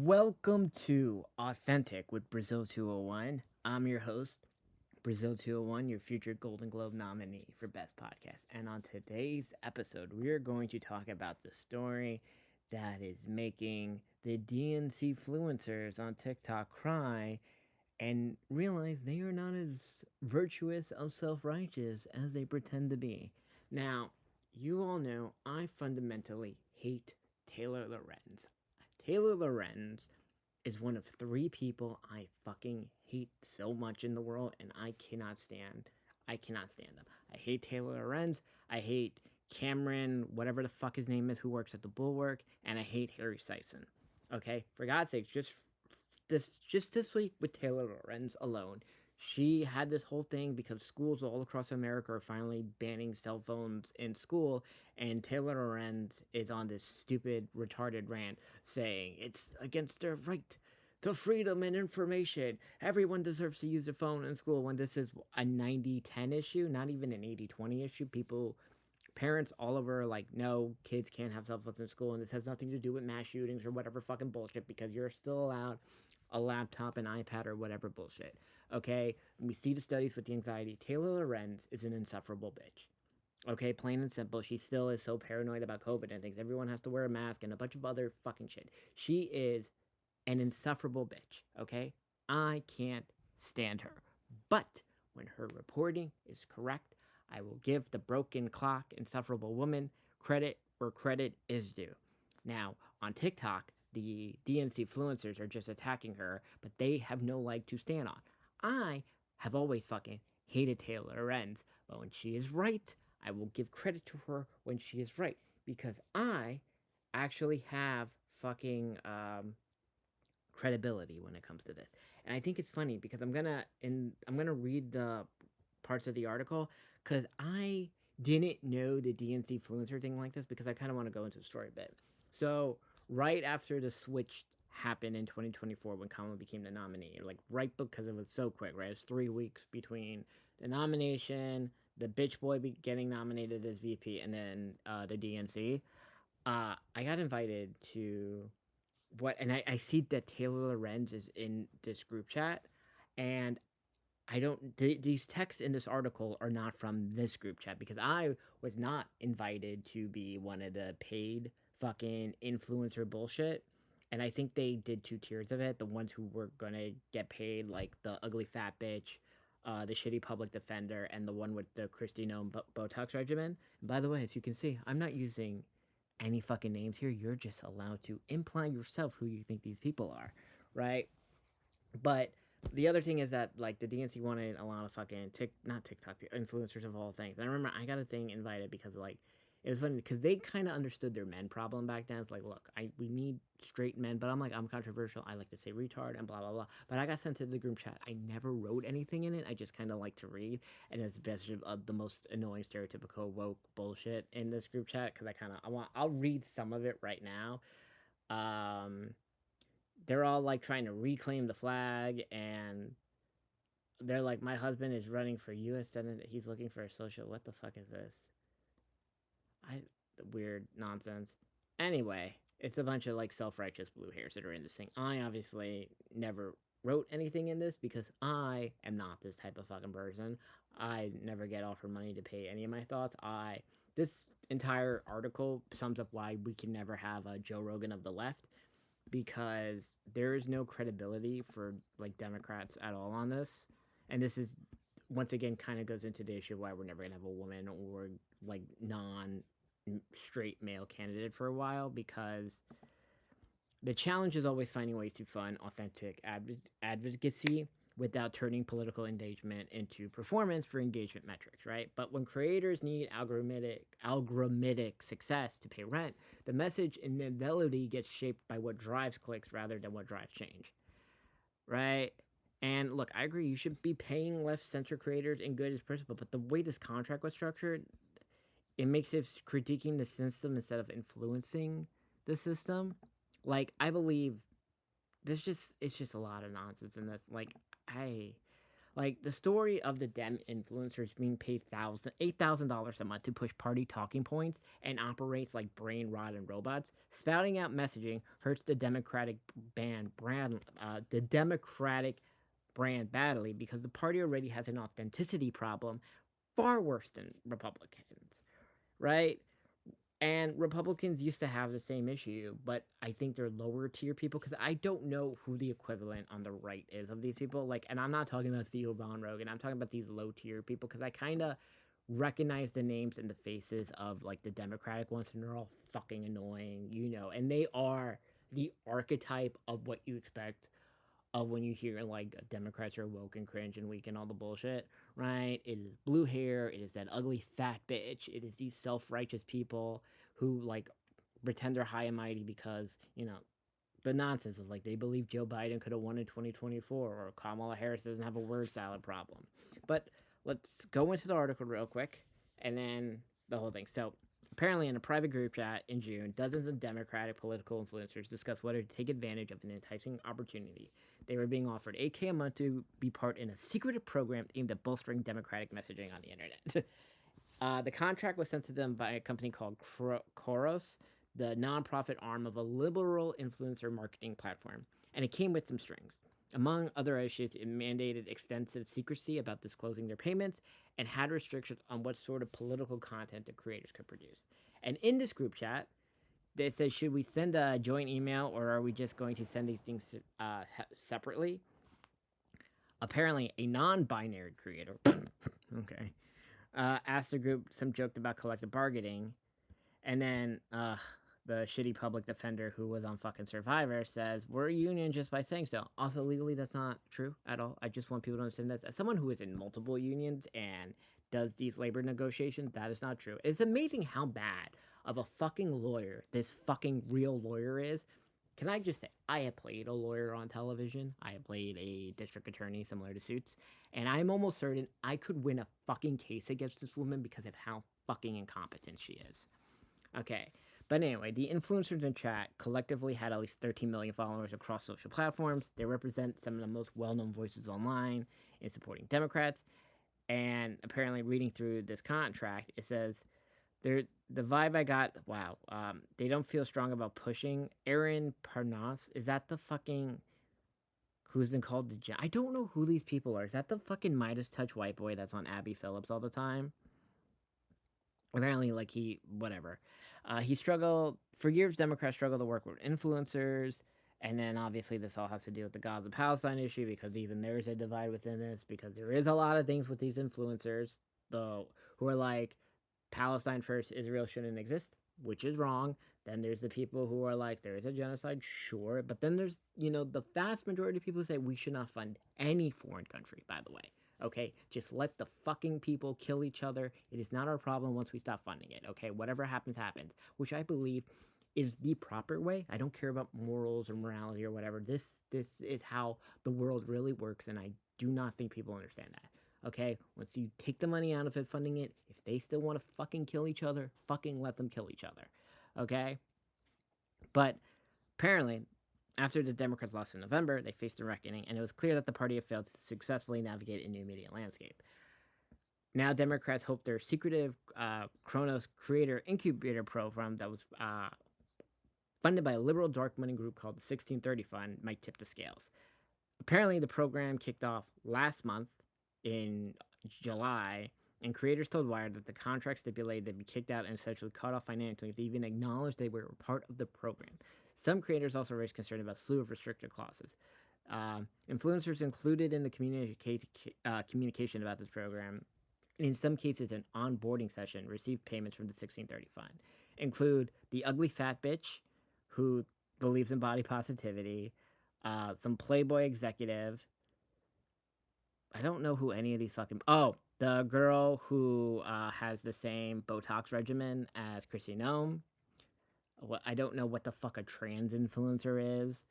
Welcome to Authentic with Brazil 201. I'm your host, Brazil 201, your future Golden Globe nominee for Best Podcast. And on today's episode, we are going to talk about the story that is making the DNCfluencers on TikTok cry and realize they are not as virtuous or self righteous as they pretend to be. Now, you all know I fundamentally hate Taylor Lorenz. Taylor Lorenz is one of three people I fucking hate so much in the world, and I cannot stand. I cannot stand them. I hate Taylor Lorenz. I hate Cameron, whatever the fuck his name is, who works at the Bulwark, and I hate Harry Sison. Okay, for God's sakes, just this week with Taylor Lorenz alone, she had this whole thing because schools all across America are finally banning cell phones in school, and Taylor Lorenz is on this stupid, retarded rant saying it's against their right to freedom and information. Everyone deserves to use their phone in school when this is a 90-10 issue, not even an 80-20 issue. Parents all over are like, no, kids can't have cell phones in school, and this has nothing to do with mass shootings or whatever fucking bullshit because you're still allowed a laptop, an iPad, or whatever bullshit. Okay? We see the studies with the anxiety. Taylor Lorenz is an insufferable bitch. Okay, plain and simple. She still is so paranoid about COVID and thinks everyone has to wear a mask and a bunch of other fucking shit. She is an insufferable bitch. Okay? I can't stand her. But when her reporting is correct, I will give the broken clock, insufferable woman credit where credit is due. Now, on TikTok, the DNCfluencers are just attacking her, but they have no leg to stand on. I have always fucking hated Taylor Lorenz, but when she is right, I will give credit to her when she is right because I actually have fucking credibility when it comes to this. And I think it's funny because I'm gonna read the parts of the article because I didn't know the DNCfluencer thing like this because I kind of want to go into the story a bit. So right after the switch happened in 2024 when Kamala became the nominee, like right because it was so quick, right? It was 3 weeks between the nomination, the bitch boy getting nominated as VP, and then the DNC. I got invited to and I see that Taylor Lorenz is in this group chat, and I don't. These texts in this article are not from this group chat because I was not invited to be one of the paid fucking influencer bullshit. And I think they did two tiers of it. The ones who were gonna get paid, like the ugly fat bitch, the shitty public defender, and the one with the Christy Nome Botox regimen. And by the way, as you can see, I'm not using any fucking names here. You're just allowed to imply yourself who you think these people are, right? But the other thing is that like the DNC wanted a lot of fucking not TikTok influencers of all things. I remember I got a thing invited because like it was funny because they kind of understood their men problem back then. It's like, look, we need straight men, but I'm like I'm controversial. I like to say retard and blah blah blah. But I got sent to the group chat. I never wrote anything in it. I just kind of like to read, and it's best the most annoying stereotypical woke bullshit in this group chat because I'll read some of it right now. Um, they're all like trying to reclaim the flag and they're like my husband is running for US Senate. He's looking for a social. What the fuck is this? I weird nonsense. Anyway, it's a bunch of like self-righteous blue hairs that are in this thing. I obviously never wrote anything in this because I am not this type of fucking person. I never get offered money to pay any of my thoughts. I This entire article sums up why we can never have a Joe Rogan of the left because there is no credibility for like Democrats at all on this. And this is once again kind of goes into the issue of why we're never gonna have a woman or like non straight male candidate for a while because the challenge is always finding ways to fund authentic advocacy without turning political engagement into performance for engagement metrics, right? But when creators need algorithmic success to pay rent, the message inevitably gets shaped by what drives clicks rather than what drives change, right? And look, I agree you should be paying left center creators in good as principle, but the way this contract was structured, it makes it critiquing the system instead of influencing the system. Like I believe it's just a lot of nonsense in this. Like I Like the story of the Dem influencers being paid $8,000 a month to push party talking points and operates like brain rot and robots. Spouting out messaging hurts the Democratic brand badly because the party already has an authenticity problem far worse than Republicans, right? And Republicans used to have the same issue, but I think they're lower tier people because I don't know who the equivalent on the right is of these people. Like, and I'm not talking about Theo Von Rogan. I'm talking about these low tier people because I kind of recognize the names and the faces of like the Democratic ones, and they're all fucking annoying, and they are the archetype of what you expect of when you hear like Democrats are woke and cringe and weak and all the bullshit, right? It is blue hair, it is that ugly fat bitch, it is these self righteous people who like pretend they're high and mighty because, the nonsense is like they believe Joe Biden could have won in 2024 or Kamala Harris doesn't have a word salad problem. But let's go into the article real quick and then the whole thing. So, apparently, in a private group chat in June, dozens of Democratic political influencers discussed whether to take advantage of an enticing opportunity. They were being offered $8K a month to be part in a secretive program aimed at bolstering Democratic messaging on the internet. The contract was sent to them by a company called Koros, the nonprofit arm of a liberal influencer marketing platform, and it came with some strings. Among other issues, it mandated extensive secrecy about disclosing their payments and had restrictions on what sort of political content the creators could produce. And in this group chat, they said, should we send a joint email or are we just going to send these things separately? Apparently, a non binary creator, okay, asked the group some joked about collective bargaining, and then the shitty public defender who was on fucking Survivor says we're a union just by saying so. Also, legally, that's not true at all. I just want people to understand that as someone who is in multiple unions and does these labor negotiations, that is not true. It's amazing how bad of a fucking lawyer this fucking real lawyer is. Can I just say, I have played a lawyer on television. I have played a district attorney similar to Suits, and I'm almost certain I could win a fucking case against this woman because of how fucking incompetent she is. Okay. But anyway, the influencers in chat collectively had at least 13 million followers across social platforms. They represent some of the most well known voices online in supporting Democrats. And apparently, reading through this contract, it says the vibe I got, wow, they don't feel strong about pushing. Aaron Parnas, is that the fucking who's been called the I don't know who these people are. Is that the fucking Midas Touch white boy that's on Abby Phillips all the time? Apparently, like whatever. He struggled for years. Democrats struggle to work with influencers, and then obviously this all has to do with the Gaza Palestine issue because even there is a divide within this because there is a lot of things with these influencers though who are like Palestine first, Israel shouldn't exist, which is wrong. Then there's the people who are like, there is a genocide, sure. But then there's, the vast majority of people who say we should not fund any foreign country, by the way. Okay? Just let the fucking people kill each other. It is not our problem once we stop funding it. Okay? Whatever happens, happens. Which I believe is the proper way. I don't care about morals or morality or whatever. This is how the world really works, and I do not think people understand that. Okay, once you take the money out of it, funding it, if they still want to fucking kill each other, fucking let them kill each other. Okay, but apparently, after the Democrats lost in November, they faced a reckoning, and it was clear that the party had failed to successfully navigate a new media landscape. Now, Democrats hope their secretive Kronos Creator Incubator program that was funded by a liberal dark money group called the 1630 Fund might tip the scales. Apparently, the program kicked off last month in July, and creators told Wired that the contract stipulated they'd be kicked out and essentially cut off financially if they even acknowledged they were part of the program. Some creators also raised concern about a slew of restricted clauses. Influencers included in the communication about this program, and in some cases an onboarding session, received payments from the 1630 Fund. Include the ugly fat bitch who believes in body positivity, some Playboy executive. I don't know who any of these fucking. Oh, the girl who has the same Botox regimen as Chrissy Nome. What I don't know what the fuck a trans influencer is,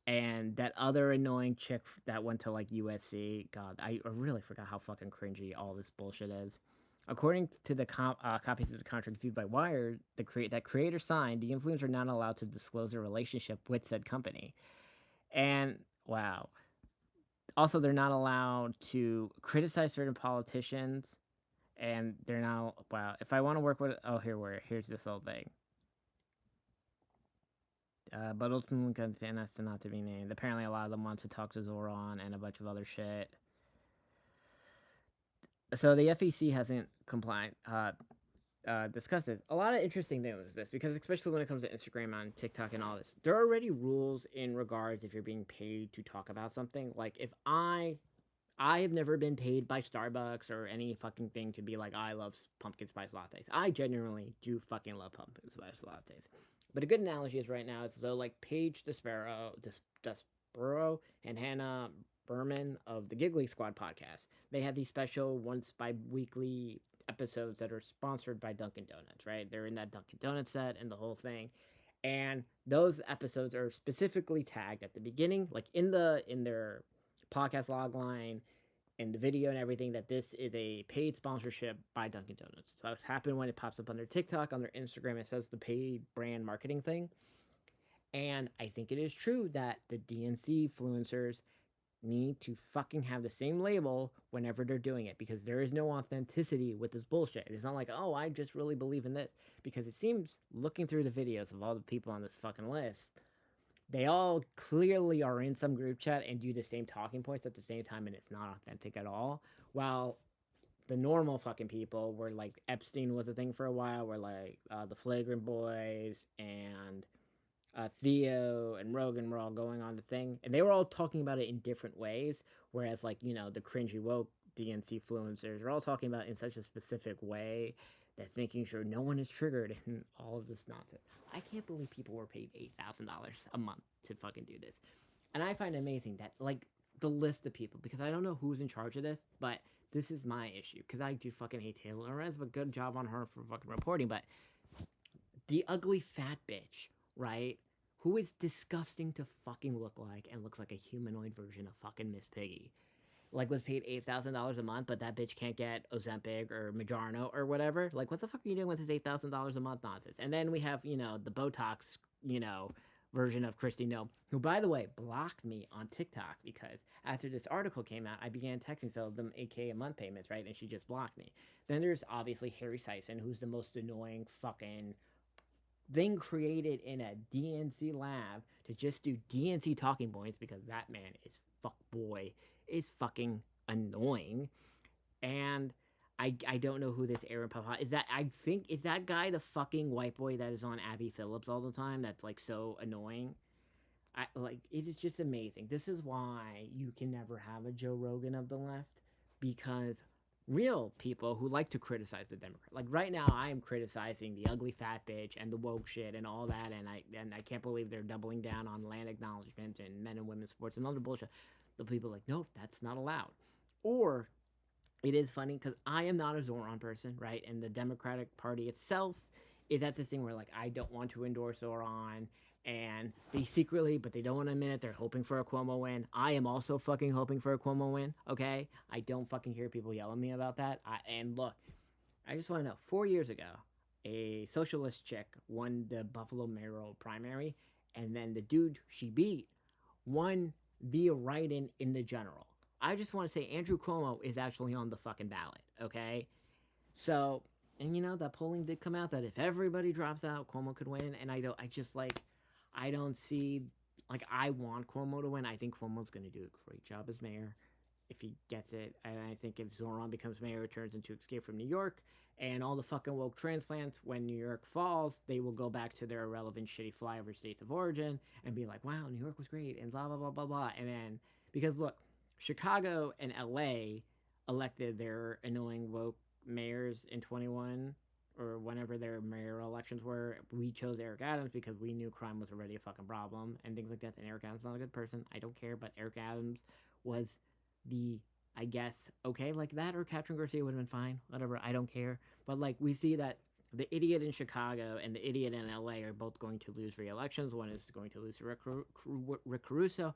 and that other annoying chick that went to like USC. God, I really forgot how fucking cringy all this bullshit is. According to the copies of the contract viewed by Wired, that creator signed, the influencer not allowed to disclose a relationship with said company. And wow, Also, they're not allowed to criticize certain politicians, and they're not. Well, if I want to work with, oh, here's this little thing. But ultimately, content us to not to be named. Apparently, a lot of them want to talk to Zoran and a bunch of other shit. So the FEC hasn't complied. Discussed it. A lot of interesting things with this because especially when it comes to Instagram and TikTok and all this, there are already rules in regards if you're being paid to talk about something. Like if I have never been paid by Starbucks or any fucking thing to be like, I love pumpkin spice lattes. I genuinely do fucking love pumpkin spice lattes. But a good analogy is right now, it's though like Paige Despero and Hannah Berman of the Giggly Squad podcast. They have these special once bi weekly episodes that are sponsored by Dunkin' Donuts, right? They're in that Dunkin' Donuts set and the whole thing. And those episodes are specifically tagged at the beginning, like in their podcast log line and the video and everything, that this is a paid sponsorship by Dunkin' Donuts. So it's happened when it pops up on their TikTok, on their Instagram, it says the paid brand marketing thing. And I think it is true that the DNCfluencers need to fucking have the same label whenever they're doing it because there is no authenticity with this bullshit. It's not like, oh, I just really believe in this. Because it seems, looking through the videos of all the people on this fucking list, they all clearly are in some group chat and do the same talking points at the same time, and it's not authentic at all. While the normal fucking people were like Epstein was a thing for a while, were like the Flagrant Boys and Theo and Rogan were all going on the thing, and they were all talking about it in different ways. Whereas, like, the cringy woke DNCfluencers are all talking about it in such a specific way that's making sure no one is triggered and all of this nonsense. I can't believe people were paid $8,000 a month to fucking do this, and I find it amazing that like the list of people, because I don't know who's in charge of this, but this is my issue because I do fucking hate Taylor Lorenz, but good job on her for fucking reporting. But the ugly fat bitch, right? Who is disgusting to fucking look like and looks like a humanoid version of fucking Miss Piggy. Like was paid $8,000 a month, but that bitch can't get Ozempic or Majarno or whatever. Like, what the fuck are you doing with this $8,000 a month nonsense? And then we have, the Botox, version of Christy No, who, by the way, blocked me on TikTok because after this article came out, I began texting some of them 8K a month payments, right? And she just blocked me. Then there's obviously Harry Sison, who's the most annoying fucking thing created in a DNC lab to just do DNC talking points because that man is is fucking annoying. And I don't know who this Aaron Papa is. That I think is that guy the fucking white boy that is on Abby Phillips all the time. That's like so annoying. I like it is just amazing. This is why you can never have a Joe Rogan of the left, because real people who like to criticize the Democrat. Like right now I am criticizing the ugly fat bitch and the woke shit and all that, and I can't believe they're doubling down on land acknowledgement and men and women's sports and other bullshit. The people are like, nope, that's not allowed. Or it is funny because I am not a Zoran person, right? And the Democratic Party itself is at this thing where like I don't want to endorse Zoran, and they secretly, but they don't want to admit it, they're hoping for a Cuomo win. I am also fucking hoping for a Cuomo win. Okay, I don't fucking hear people yell at me about that. And look, I just want to know. 4 years ago, a socialist chick won the Buffalo mayoral primary, and then the dude she beat won via write-in in the general. I just want to say Andrew Cuomo is actually on the fucking ballot, okay? So, and that polling did come out that if everybody drops out, Cuomo could win, and I just like, I don't see, like, I want Cuomo to win. I think Cuomo's going to do a great job as mayor if he gets it. And I think if Zoran becomes mayor, it turns into Escape from New York. And all the fucking woke transplants, when New York falls, they will go back to their irrelevant, shitty flyover states of origin and be like, wow, New York was great, and blah, blah, blah, blah, blah. And then, because look, Chicago and LA elected their annoying woke mayors in 21 or whenever their mayoral elections were. We chose Eric Adams because we knew crime was already a fucking problem and things like that. And Eric Adams is not a good person. I don't care, but Eric Adams was the, I guess, okay, like that, or Catherine Garcia would have been fine, whatever, I don't care. But like we see that the idiot in Chicago and the idiot in LA are both going to lose re-elections. One is going to lose to Rick Caruso.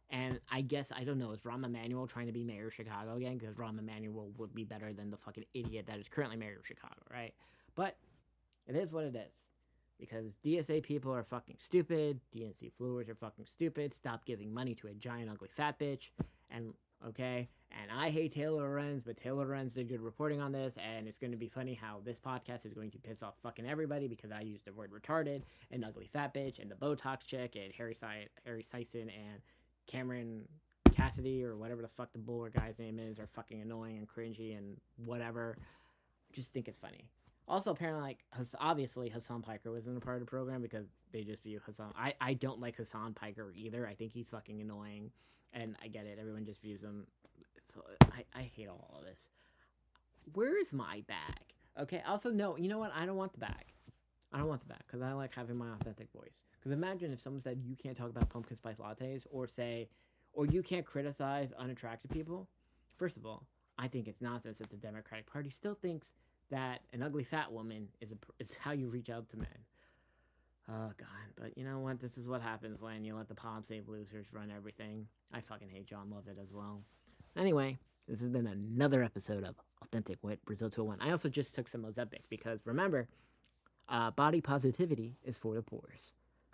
And I guess, I don't know, is Rahm Emanuel trying to be mayor of Chicago again? Because Rahm Emanuel would be better than the fucking idiot that is currently mayor of Chicago, right? But it is what it is. Because DSA people are fucking stupid. DNC fluers are fucking stupid. Stop giving money to a giant ugly fat bitch. And okay, and I hate Taylor Lorenz, but Taylor Lorenz did good reporting on this, and it's going to be funny how this podcast is going to piss off fucking everybody because I used the word retarded and ugly fat bitch and the Botox chick and Harry Sison and Cameron Cassidy or whatever the fuck the Buller guy's name is are fucking annoying and cringy and whatever. Just think it's funny. Also, apparently, like obviously Hassan Piker wasn't a part of the program because they just view Hassan. I don't like Hassan Piker either. I think he's fucking annoying, and I get it. Everyone just views him. So I hate all of this. Where is my bag? Okay. Also, no. You know what? I don't want the bag. I don't want the bag because I like having my authentic voice. Because imagine if someone said you can't talk about pumpkin spice lattes or say, or you can't criticize unattractive people. First of all, I think it's nonsense that the Democratic Party still thinks that an ugly fat woman is how you reach out to men. Oh god, but you know what? This is what happens when you let the Pod Save losers run everything. I fucking hate John Lovett as well. Anyway, this has been another episode of Authentic Wit Brazil 201. I also just took some Ozempic because remember, body positivity is for the poorest.